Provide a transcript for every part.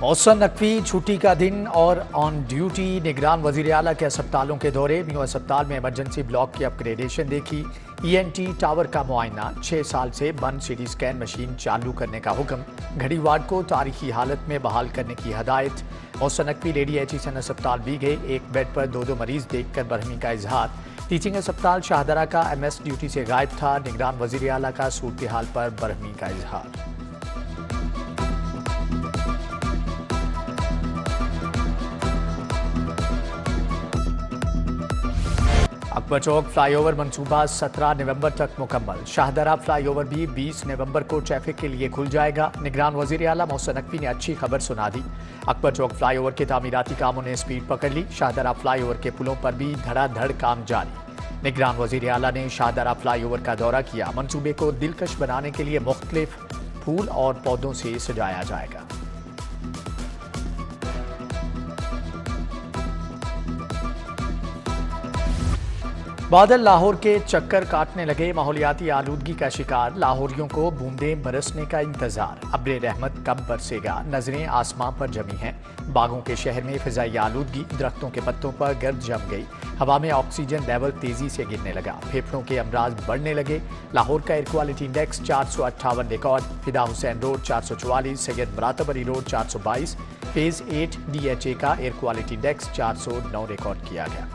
मौसम नकवी छुट्टी का दिन और ऑन ड्यूटी निगरान वजीर आला के अस्पतालों के दौरे। मियो अस्पताल में इमरजेंसी ब्लॉक की अपग्रेडेशन देखी। ईएनटी टावर का मुआयना। 6 साल से बंद सीटी स्कैन मशीन चालू करने का हुक्म। घड़ी वार्ड को तारीखी हालत में बहाल करने की हदायत। मौसम नकवी लेडी एचईएसएन अस्पताल भी गए। एक बेड पर 2 मरीज देखकर बरहमी का इजहार। टीचिंग अस्पताल शाहदरा का एमएस ड्यूटी से गायब था। निगरान वजीर आला का सूरत हाल पर बरहमी का इजहार। अकबर चौक फ्लाईओवर मंसूबा 17 नवंबर तक मुकम्मल। शाहदरा फ्लाईओवर भी 20 नवंबर को ट्रैफिक के लिए खुल जाएगा। निगरान वजीर आला मौसम नकवी ने अच्छी खबर सुना दी। अकबर चौक फ्लाईओवर के तामीराती कामों ने स्पीड पकड़ ली। शाहदरा फ्लाईओवर के पुलों पर भी धड़ाधड़ काम जारी। निगरान वजीर आला ने शाहदरा फ्लाईओवर का दौरा किया। मंसूबे को दिलकश बनाने के लिए मुख्तलिफ फूल और पौधों से सजाया जाएगा। बादल लाहौर के चक्कर काटने लगे। माहौलियाती आलूदगी का शिकार लाहौरियों को बूंदें बरसने का इंतजार। अब्रे रहमत कब बरसेगा, नजरें आसमां पर जमी हैं। बागों के शहर में फिजाई आलूदगी। दरख्तों के पत्तों पर गर्द जम गई। हवा में ऑक्सीजन लेवल तेजी से गिरने लगा। फेफड़ों के अमराज बढ़ने लगे। लाहौर का air quality index 458 record. Fida Hussain road 444, Syed Muratab Ali road 422। Phase 8 DHA का एयर क्वालिटी इंडेक्स 409 रिकॉर्ड किया गया।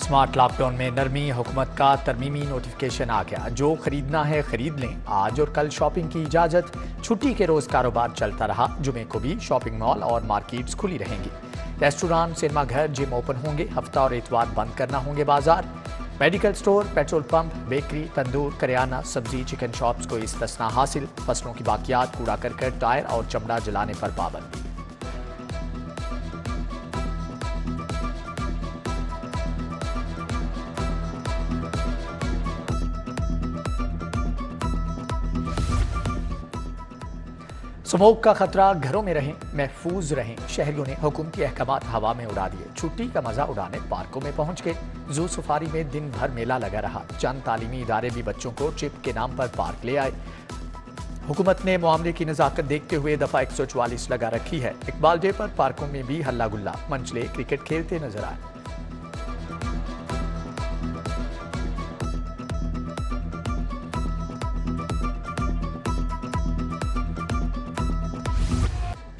स्मार्ट लॉकडाउन में नरमी। हुकूमत का तरमीमी नोटिफिकेशन आ गया। जो खरीदना है खरीद लें। आज और कल शॉपिंग की इजाजत। छुट्टी के रोज कारोबार चलता रहा। जुमे को भी शॉपिंग मॉल और मार्केट्स खुली रहेंगी। रेस्टोरेंट, सिनेमा घर, जिम ओपन होंगे। हफ्ता और इतवार बंद करना होंगे बाजार। Medical store, petrol pump, bakery, tandoor, करियाना, सब्जी, चिकन शॉप्स को इस्तिस्ना हासिल। फसलों की बाकियात, कूड़ा करकट, टायर और चमड़ा जलाने पर पाबंदी। स्मोक का खतरा, घरों में रहें, महफूज रहें। शहरियों ने हुकूमती अहकामात हवा में उड़ा दिए। छुट्टी का मजा उड़ाने पार्कों में पहुंच गए। जू सफारी में दिन भर मेला लगा रहा। चंद तालीमी इदारे भी बच्चों को ट्रिप के नाम पर पार्क ले आए। हुकूमत ने मामले की नजाकत देखते हुए दफा 144 लगा रखी है। इकबाल डे पर पार्कों में भी हल्ला गुल्ला। मंचले क्रिकेट खेलते नजर आए।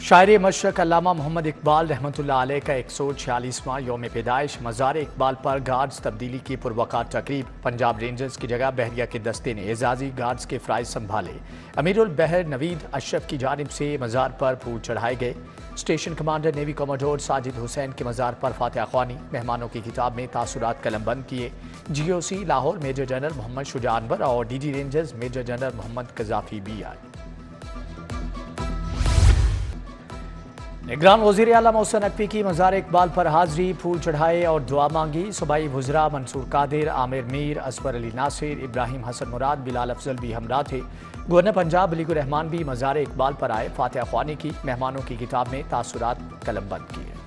शायर मशरक अल्लामा मोहम्मद इकबाल रहमतुल्लाह अलैह का 146वां यौम पैदाइश। मज़ार इकबाल पर गार्ड्स तब्दीली की पुरवकार तकरीब। पंजाब रेंजर्स की जगह बहरिया के दस्ते ने एजाजी गार्ड्स के फ़राइज़ संभाले। अमीरुल बहर नवीद अशरफ की जानिब से मज़ार पर फूल चढ़ाए गए। Station commander navy commodore Sajid Hussain के मज़ार पर फातिहा ख्वानी। मेहमानों की किताब में तासुरात कलमबंद किए। GOC Lahore major general Mohammad Shuja Anwar और DG rangers major general Mohammad Qazafi भी आए। निगरान वज़ीर आला मौसम नकवी की मज़ार इकबाल पर हाजिरी। फूल चढ़ाए और दुआ मांगी। सुबाई बुजरा मंसूर कादिर, आमिर मीर, असफर अली नासिर, इब्राहिम हसन मुराद, बिलाल अफजल भी हमरा थे। गवर्नर पंजाब अलीकुर रहमान भी मज़ार इकबाल पर आए। फातिहा ख्वानी की। मेहमानों की किताब में तासुरात कलमबंद किए।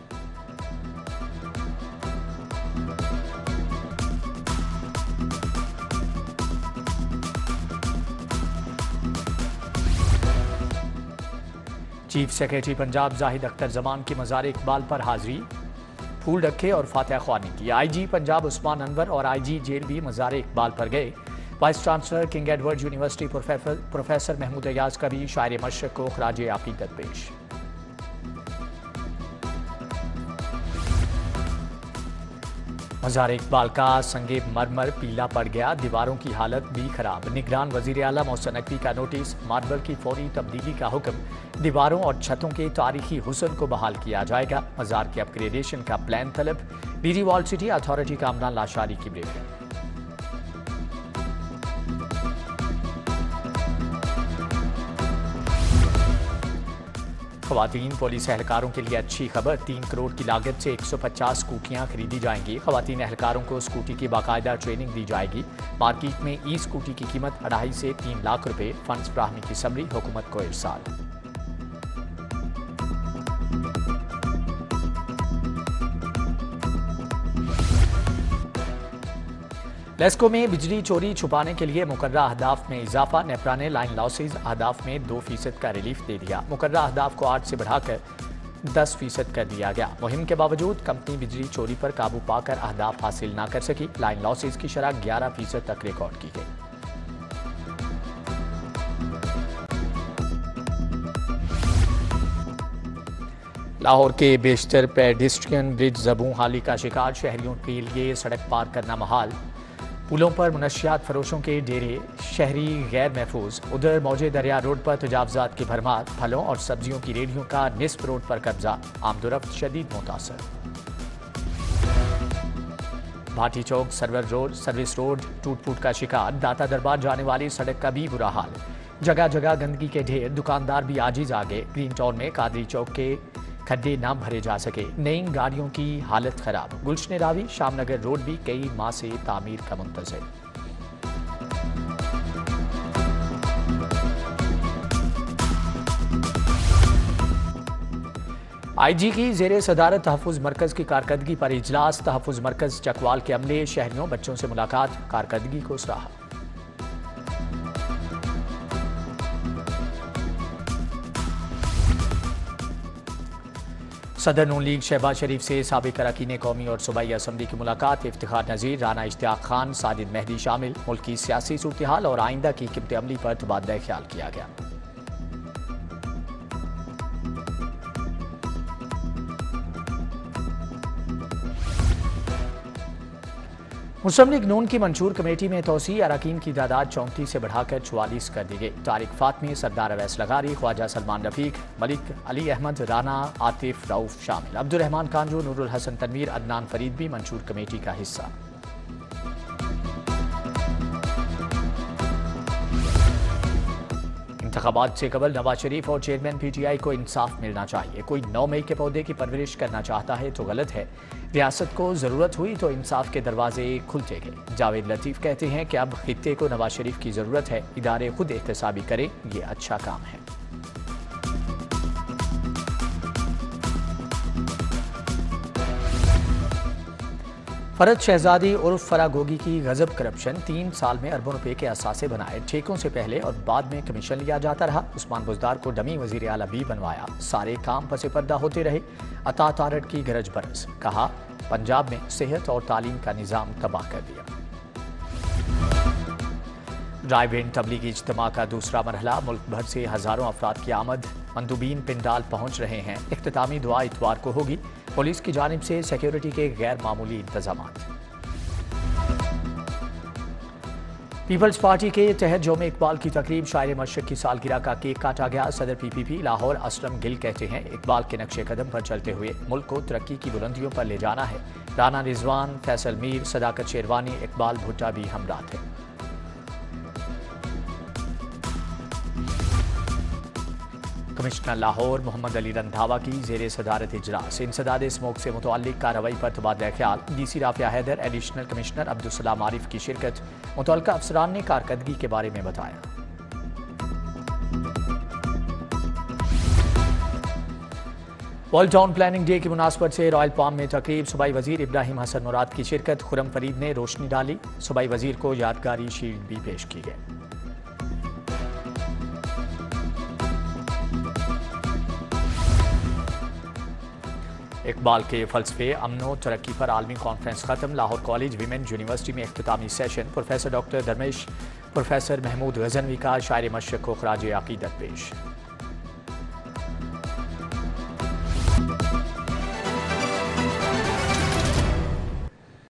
चीफ सेक्रेटरी पंजाब जाहिद अख्तर जमान की मज़ार इकबाल पर हाजिरी। फूल रखे और फातिहा ख्वानी की। IG पंजाब उस्मान अनवर और IG जेल भी मज़ार इकबाल पर गए। Vice chancellor King Edward University professor Mahmood Ayaz का भी शायर मशरक को खराज अकीदत पेश। मज़ार इकबाल का संगे मरमर पीला पड़ गया। दीवारों की हालत भी खराब। निगरान वज़ीर आला मौसम नकवी का नोटिस। मार्बल की फौरी तब्दीली का हुक्म। दीवारों और छतों के तारीखी हुस्न को बहाल किया जाएगा। मज़ार के अपग्रेडेशन का प्लान तलब। DG वॉल सिटी अथॉरिटी का अमरान लाशारी की ब्रीफिंग। ख़वातीन पुलिस एहलकारों के लिए अच्छी खबर। 3 करोड़ की लागत से 150 स्कूटियाँ खरीदी जाएंगी। ख़वातीन एहलकारों को स्कूटी की बाकायदा ट्रेनिंग दी जाएगी। मार्केट में स्कूटी की कीमत 2.5 से 3 लाख रुपए। फंड्स फ्राहमी की समरी हुकूमत को इरसाल। लेस्को में बिजली चोरी छुपाने के लिए मुकर्रा अहदाफ में इजाफा। नेपरा ने लाइन लॉसेज अहदाफ में 2% का रिलीफ दे दिया। मुकर्रा अहदाफ को 8 से बढ़ाकर 10% कर दिया गया। मुहिम के बावजूद कंपनी बिजली चोरी पर काबू पाकर अहदाफ हासिल न कर सकी। लाइन लॉसेज की शरह 11% तक रिकॉर्ड की गई। लाहौर के बेशतर पेडिस्ट्रियन ब्रिज ज़बू हाली का शिकार। शहरियों के लिए सड़क पार करना महाल। पुलों पर मुनशियात फरोशों के डेरे, शहरी गैर महफूज। उधर मौजे दरिया रोड पर तजावजात की भरमार। फलों और सब्जियों की रेहड़ियों का निस्फ रोड पर कब्जा। आमदोरफ्त शदीद मुतासर। भाटी चौक सर्विस रोड टूट फूट का शिकार। दाता दरबार जाने वाली सड़क का भी बुरा हाल। जगह जगह गंदगी के ढेर। दुकानदार भी आजिज आ गए। ग्रीन टाउन में कादरी चौक के खड्डे न भरे जा सके। नई गाड़ियों की हालत खराब। गुलशन रावी शामनगर रोड भी कई माह से तामीर का मुंतज़िर। IG की ज़ेरे सदारत तहफ़्फ़ुज़ मरकज़ की कारकर्दगी पर इजलास। तहफ़्फ़ुज़ मरकज़ चकवाल के अमले, शहरियों, बच्चों से मुलाकात। कारकर्दगी को सराहा। सदर नून लीग शहबाज शरीफ से साबिक अरकान कौमी और सूबाई असम्बली की मुलाकात। इफ्तिखार नज़ीर, राना इश्तियाक खान, साजिद मेहदी शामिल। मुल्क की सियासी सूरत हाल और आइंदा की क़िमत अमली पर तबादला ख्याल किया गया। मुस्लिम लीग नून की मंशूर कमेटी में तोसी। अरकान की तादाद 34 से बढ़ाकर 44 कर दी गई। तारिक फातमी, सरदार अवैस लगारी, ख्वाजा सलमान रफीक, मलिक अली अहमद राना, आतिफ रऊफ शामिल। अब्दुर्रहमान कांजू, नूरुल हसन तनवीर, अदनान फरीद भी मंशूर कमेटी का हिस्सा। इंतखाबात से कबल नवाज शरीफ और चेयरमैन PTI को इंसाफ मिलना चाहिए। कोई 9 मई के पौधे की परवरिश करना चाहता है तो गलत है। रियासत को जरूरत हुई तो इंसाफ के दरवाजे खुलते गए। जावेद लतीफ कहते हैं कि अब खित्ते को नवाज शरीफ की जरूरत है। इदारे खुद एहतसाबी करें, ये अच्छा काम है। फरद शहजादी उर्फ फरागोगी की गजब करप्शन। 3 साल में अरबों रुपए के असासे बनाए। ठेकों से पहले और बाद में कमीशन लिया जाता रहा। उस्मान बुजदार को डमी वजीर आला भी बनवाया। सारे काम पसे पर्दा होते रहे। अता तारड़ की गरज बरस। कहा पंजाब में सेहत और तालीम का निज़ाम तबाह कर दिया। ड्राइव इन तबलीगी इज्तिमा का दूसरा मरहला। मुल्क भर से हजारों अफराद की आमद। मंदूबीन पिंडाल पहुंच रहे हैं। इख्तितामी दुआ इतवार को होगी। पुलिस की जानिब से सिक्योरिटी के गैर मामूली इंतजामात। पीपल्स पार्टी के तहत जोम इकबाल की तकरीब। शायर मशरक की सालगिरह का केक काटा गया। सदर PPP लाहौर असलम गिल कहते हैं इकबाल के नक्शे कदम पर चलते हुए मुल्क को तरक्की की बुलंदियों पर ले जाना है। राना रिजवान, फैसल मीर, सदाकत शेरवानी, इकबाल भुट्टा भी हमराह थे। कमिश्नर लाहौर मोहम्मद अली रंधावा की ज़ेरे सदारत इजलास। इंसदाद स्मोक से मुतअल्लिक़ कार्रवाई पर तबादला ख्याल। DC Rafia Haider, additional commissioner Abdulsalam Arif की शिरकत। मुतल्लिक़ा अफसरान ने कारकर्दगी के बारे में बताया। वर्ल्ड टाउन प्लानिंग डे की मुनासबत से रॉयल पाम में तकरीब। सूबाई वजीर इब्राहिम हसन मुराद की शिरकत। खुरम फरीद ने रोशनी डाली। सूबाई वजीर को यादगारी शील्ड भी पेश की गई। इकबाल के फलसफे अमनो तरक्की पर आलमी कॉन्फ्रेंस खत्म। लाहौर कॉलेज विमेन यूनिवर्सिटी में इख्तितामी session. Professor doctor Dharmesh, professor Mahmood Ghaznavi का शायर मशरक को खराज अकीदत पेश।